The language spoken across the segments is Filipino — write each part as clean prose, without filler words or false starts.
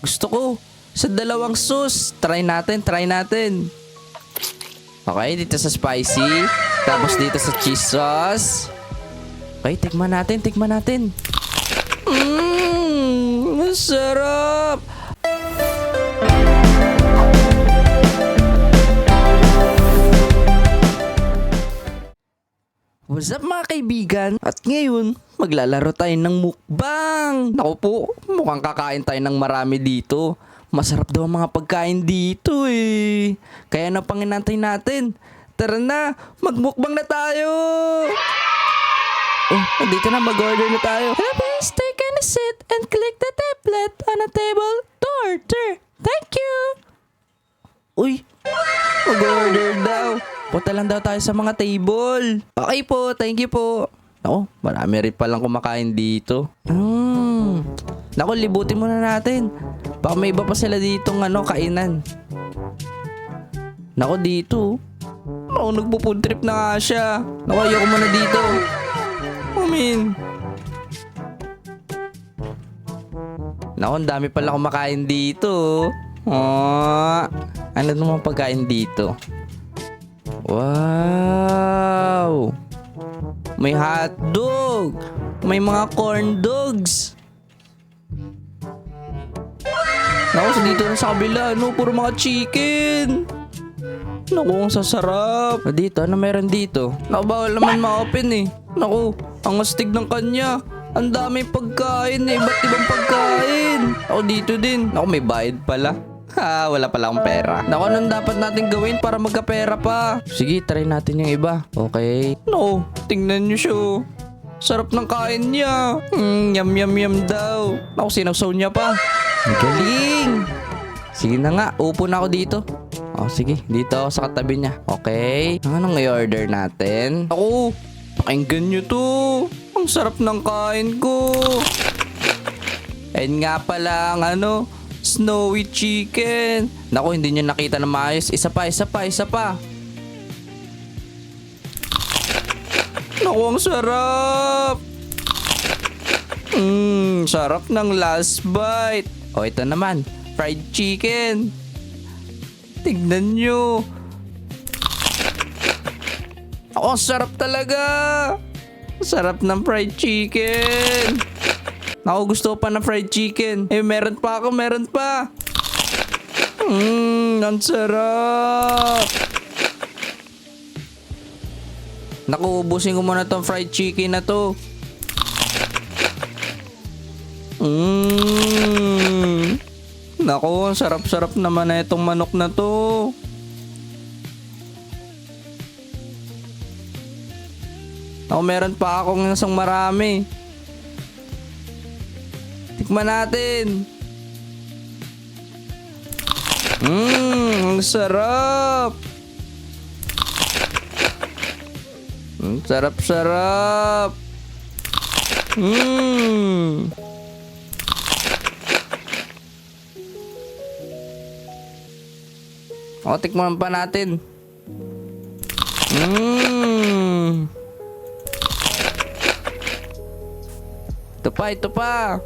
Gusto ko. Sa dalawang sauce. Try natin, try natin. Okay, dito sa spicy. Tapos dito sa cheese sauce. Okay, tikman natin, tikman natin. Masarap. What's up mga kaibigan? At ngayon, maglalaro tayo ng mukbang. Naku po, mukhang kakain tayo ng marami dito. Masarap daw ang mga pagkain dito eh. Kaya na panginantay natin. Tara na, magmukbang na tayo. Oh, dito na, mag-order na tayo. Hello, please take a seat and click the tablet on a table to order. Thank you. Uy, mag-order daw. Punta lang daw tayo sa mga table. Okay po, thank you po. Ako, marami rin palang kumakain dito. Naku, libutin muna natin. Baka may iba pa sila ditong kainan. Naku, dito. Naku, nagpo-food trip na nga siya. Naku, ayoko muna dito. Naku, ang dami pala kumakain dito. Ano naman pagkain dito? Wow! May hotdog! May mga corn dogs! Naku, dito na sa kabila, puro mga chicken! Naku, ang sasarap! Dito, ano meron dito? Naku, bawal naman ma-open eh. Naku, ang astig ng kanya. Ang daming pagkain eh, iba't ibang pagkain. Naku, dito din. Naku, may bayad pala. Ha, wala pala akong pera. Naku, anong dapat natin gawin para magkapera pa? Sige, try natin yung iba. Okay. No, tingnan nyo siya. Sarap ng kain niya. Yum yum yum daw. Naku, sinawsaw niya pa. Ang galing. Sige na nga, upo na ako dito. Oh, sige, dito ako sa katabi niya. Okay. Anong i-order natin? Ako, pakinggan nyo to. Ang sarap ng kain ko. And nga pala ang snowy chicken. Naku, hindi nyo nakita na maayos. Isa pa. Naku, ang sarap. Sarap ng last bite. O, ito naman. Fried chicken. Tignan nyo. Ako, ang sarap talaga. Sarap ng fried chicken. Ako, gusto ko pa ng fried chicken. Meron pa ako, meron pa. Ang sarap. Naku, ubusin ko muna tong fried chicken na to. Naku, ang sarap-sarap naman na itong manok na to. Naku, meron pa akong nasang marami. Tikman natin. Ang sarap. Ang sarap-sarap. O, tikman pa natin. Ito pa.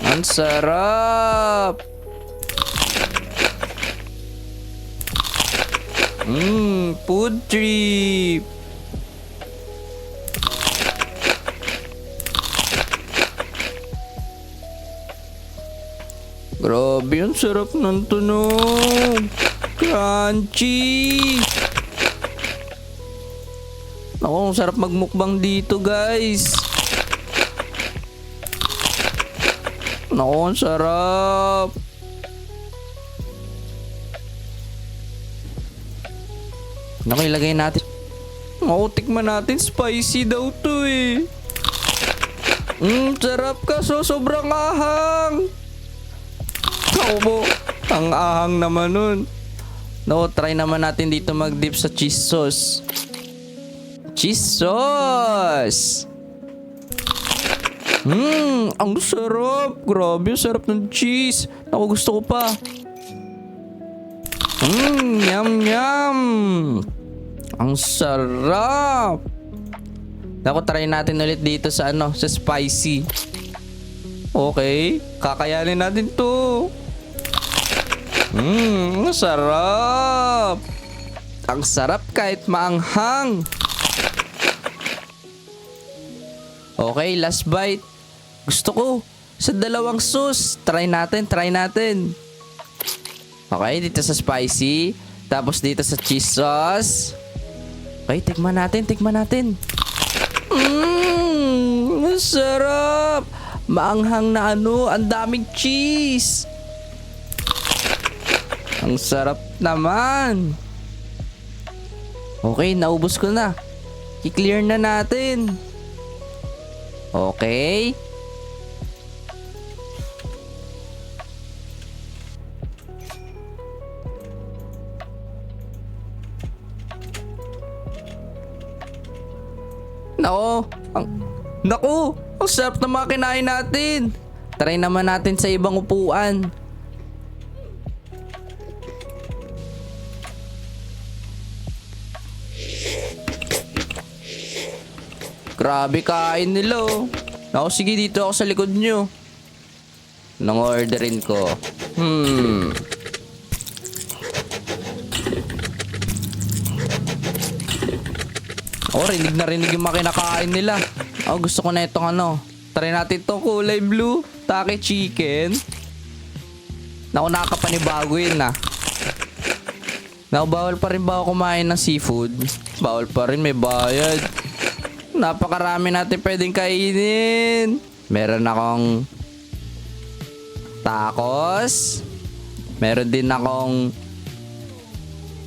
Ang sarap. Food trip. Grabe, ang sarap ng tunog. Crunchy. Ako, ang sarap magmukbang dito, guys. Naku, ang sarap. Naku, ilagay natin. Naku, tikman natin. Spicy daw to eh. Sarap ka. Sobrang ahang. Naku po, ang ahang naman nun. Naku, try naman natin dito mag-dip sa cheese sauce. Cheese sauce. Ang sarap. Grabe, ang sarap ng cheese. Ako, gusto ko pa. Yum, yum. Ang sarap. Naku, try natin ulit dito sa sa spicy. Okay, kakayanin natin to. Ang sarap. Ang sarap kahit maanghang. Okay, last bite. Gusto ko sa dalawang sauce. Try natin. Okay, dito sa spicy. Tapos dito sa cheese sauce. Okay, tikman natin. Sarap. Maanghang na ang daming cheese. Ang sarap naman. Okay, naubos ko na. I-clear na natin. Okay. Naku, ang sarap na mga kinain natin. Try naman natin sa ibang upuan. Grabe kain nila oh. Naku, sige dito ako sa likod nyo. Nang orderin ko. Rinig na rinig yung mga kinakain nila. Gusto ko na itong Try natin itong kulay blue. Taki chicken. Naku, nakakapanibago yun Naku, bawal pa rin ba ako kumain ng seafood? Bawal pa rin, may bayad. Napakarami natin pwedeng kainin. Meron akong tacos. Meron din akong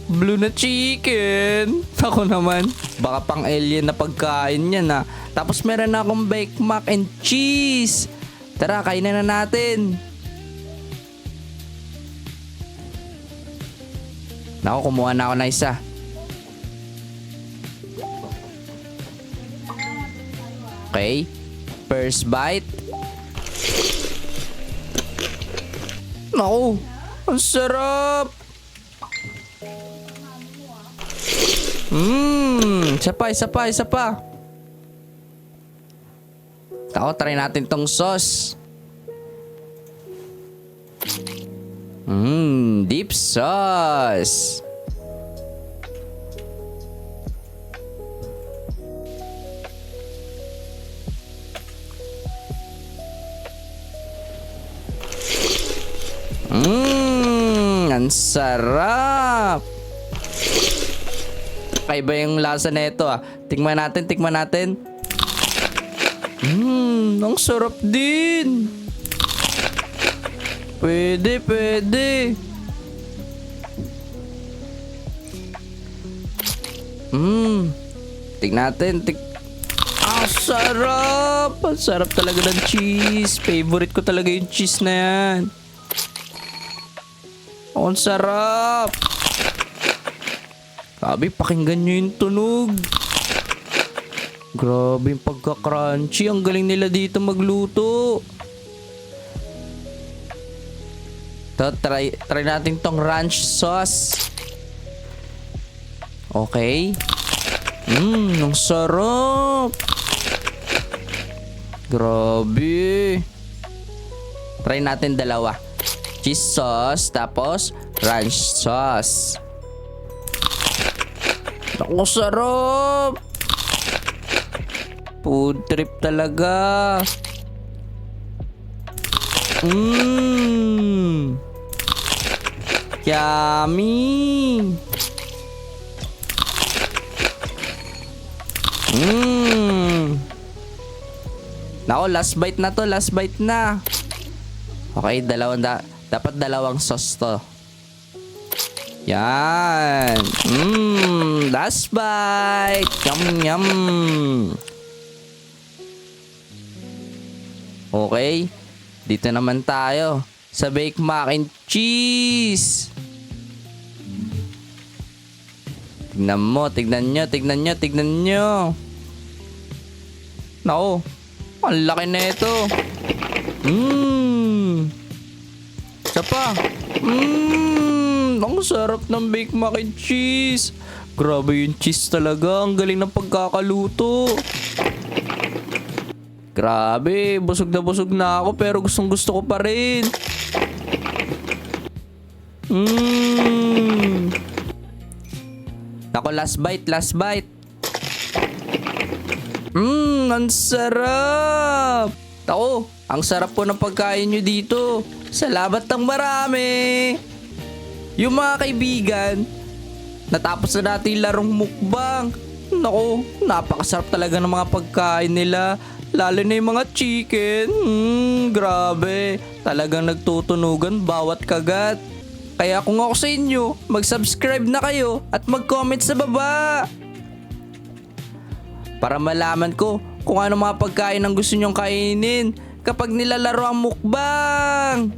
blue na chicken. Ako naman, baka pang alien na pagkain yan Tapos meron akong baked mac and cheese. Tara, kainin na natin. Naku, kumuha na ako na isa. Okay, first bite. Naku, ang sarap. Isa pa. Ako, try natin tong sauce. Deep sauce. Ang sarap. Kaiba yung lasa na ito Tikman natin. Ang sarap din. Pwede. Tingnan natin. Sarap. Ang sarap talaga ng cheese. Favorite ko talaga yung cheese na yan. Ang sarap. Grabe, pakinggan nyo yung tunog. Grabe yung pagka-crunchy. Ang galing nila dito magluto. Try natin tong ranch sauce. Okay. Ang sarap. Grabe. Try natin dalawa. Cheese sauce, tapos ranch sauce. Naku, sarap. Food trip talaga. Yummy. Naku, last bite na to. Okay, dapat dalawang sauce to. Yan. Last bite. Yum. Okay. Dito naman tayo sa baked mac and cheese. Tignan nyo. Naku, ang laki na ito. Isa pa. Ang sarap ng baked mac and cheese. Grabe yung cheese talaga. Ang galing ng pagkakaluto. Grabe, busog na ako pero gustong gusto ko pa rin. Ako, last bite. Ang sarap. Ako, ang sarap po ng pagkain nyo dito. Salamat ng marami. Yung mga kaibigan, natapos na natin yung larong mukbang. Naku, napakasarap talaga ng mga pagkain nila. Lalo na yung mga chicken. Grabe. Talagang nagtutunugan bawat kagat. Kaya kung ako sa inyo, mag-subscribe na kayo at mag-comment sa baba. Para malaman ko kung ano mga pagkain ang gusto nyong kainin kapag nilalaro ang mukbang.